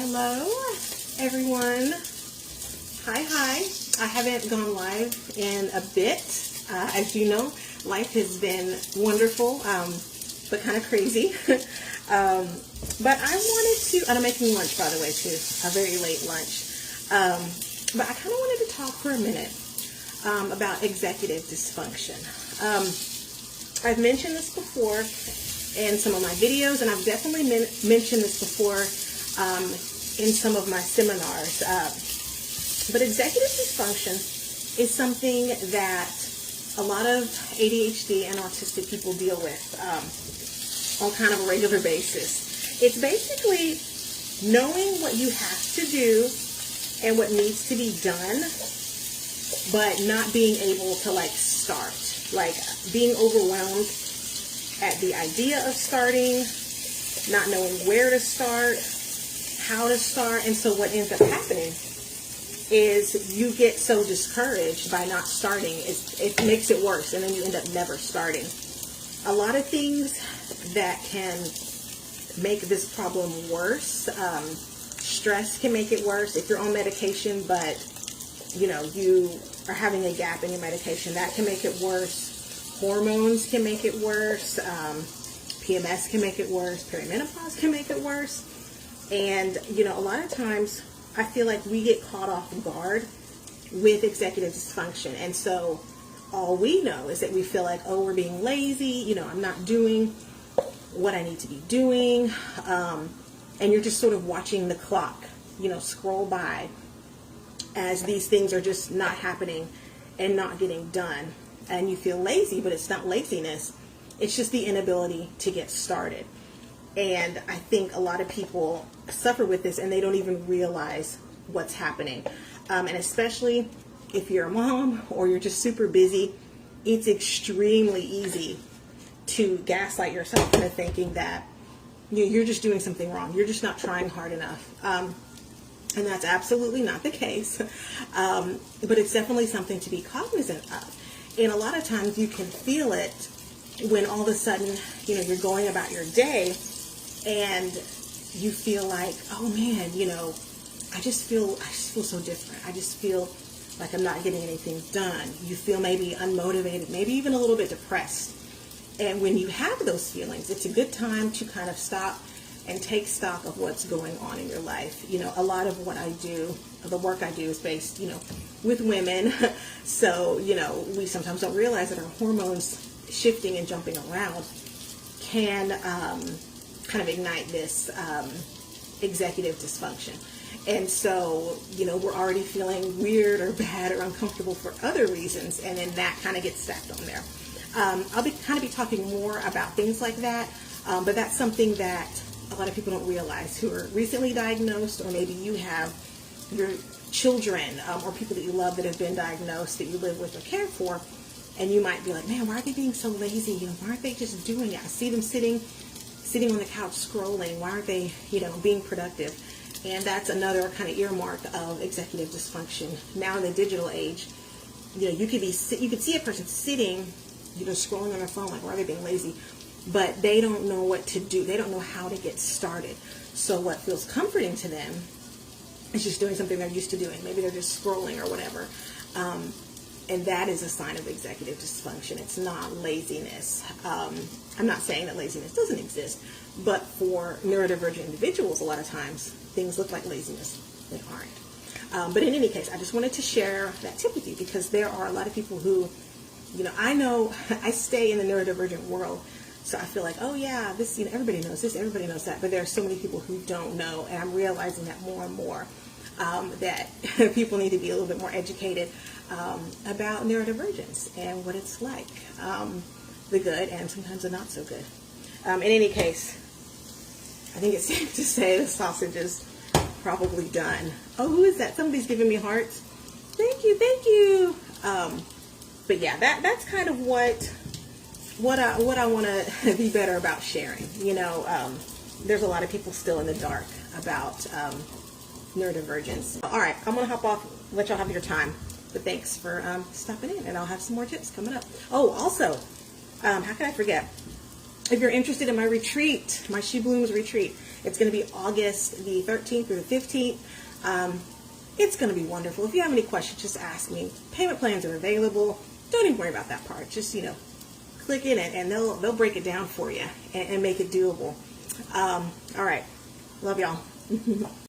Hello, everyone. Hi. I haven't gone live in a bit. As you know, life has been wonderful, but kind of crazy. But I wanted to, and I'm making lunch, by the way, too, a very late lunch. But I kind of wanted to talk for a minute about executive dysfunction. I've mentioned this before in some of my videos, and I've definitely mentioned this before in some of my seminars. But executive dysfunction is something that a lot of ADHD and autistic people deal with on kind of a regular basis. It's basically knowing what you have to do and what needs to be done, but not being able to start, being overwhelmed at the idea of starting, not knowing where to start, how to start. And so what ends up happening is you get so discouraged by not starting. It makes it worse, and then you end up never starting. A lot of things that can make this problem worse. Stress can make it worse. If you're on medication, but you are having a gap in your medication, that can make it worse. Hormones can make it worse. PMS can make it worse. Perimenopause can make it worse. And, a lot of times I feel like we get caught off guard with executive dysfunction. And so all we know is that we feel like, oh, we're being lazy. I'm not doing what I need to be doing. And you're just sort of watching the clock, scroll by as these things are just not happening and not getting done. And you feel lazy, but it's not laziness. It's just the inability to get started. And I think a lot of people suffer with this and they don't even realize what's happening. And especially if you're a mom or you're just super busy, it's extremely easy to gaslight yourself into thinking that you're just doing something wrong. You're just not trying hard enough. And that's absolutely not the case. But it's definitely something to be cognizant of. And a lot of times you can feel it when all of a sudden, you're going about your day and you feel like, oh man, I just feel so different. I just feel like I'm not getting anything done. You feel maybe unmotivated, maybe even a little bit depressed. And when you have those feelings, it's a good time to kind of stop and take stock of what's going on in your life. A lot of what I do, the work I do is based, with women. So, we sometimes don't realize that our hormones shifting and jumping around can kind of ignite this executive dysfunction. And so, we're already feeling weird or bad or uncomfortable for other reasons, and then that kind of gets stacked on there. I'll be talking more about things like that, but that's something that a lot of people don't realize who are recently diagnosed, or maybe you have your children or people that you love that have been diagnosed, that you live with or care for, and you might be like, man, why are they being so lazy? Why aren't they just doing it? I see them sitting on the couch scrolling. Why aren't they, being productive? And that's another kind of earmark of executive dysfunction. Now in the digital age, you could see a person sitting, scrolling on their phone, like, why are they being lazy? But they don't know what to do. They don't know how to get started. So what feels comforting to them is just doing something they're used to doing. Maybe they're just scrolling or whatever. And that is a sign of executive dysfunction. It's not laziness. I'm not saying that laziness doesn't exist, but for neurodivergent individuals, a lot of times things look like laziness. They aren't. But in any case, I just wanted to share that tip with you, because there are a lot of people who, I know I stay in the neurodivergent world, so I feel like, oh yeah, this, everybody knows this, everybody knows that, but there are so many people who don't know, and I'm realizing that more and more, that people need to be a little bit more educated about neurodivergence and what it's like, the good and sometimes the not so good. In any case, I think it's safe to say the sausage is probably done. Oh, who is that? Somebody's giving me hearts. Thank you. But yeah, that's kind of what I want to be better about sharing. There's a lot of people still in the dark about neurodivergence. All right, I'm gonna hop off, let y'all have your time. But thanks for stopping in, and I'll have some more tips coming up. Oh, also, how can I forget? If you're interested in my retreat, my She Blooms retreat, It's going to be August the 13th through the 15th. It's going to be wonderful. If you have any questions, just ask me. Payment plans are available. Don't even worry about that part. Just, click it and they'll break it down for you and make it doable. All right. Love y'all.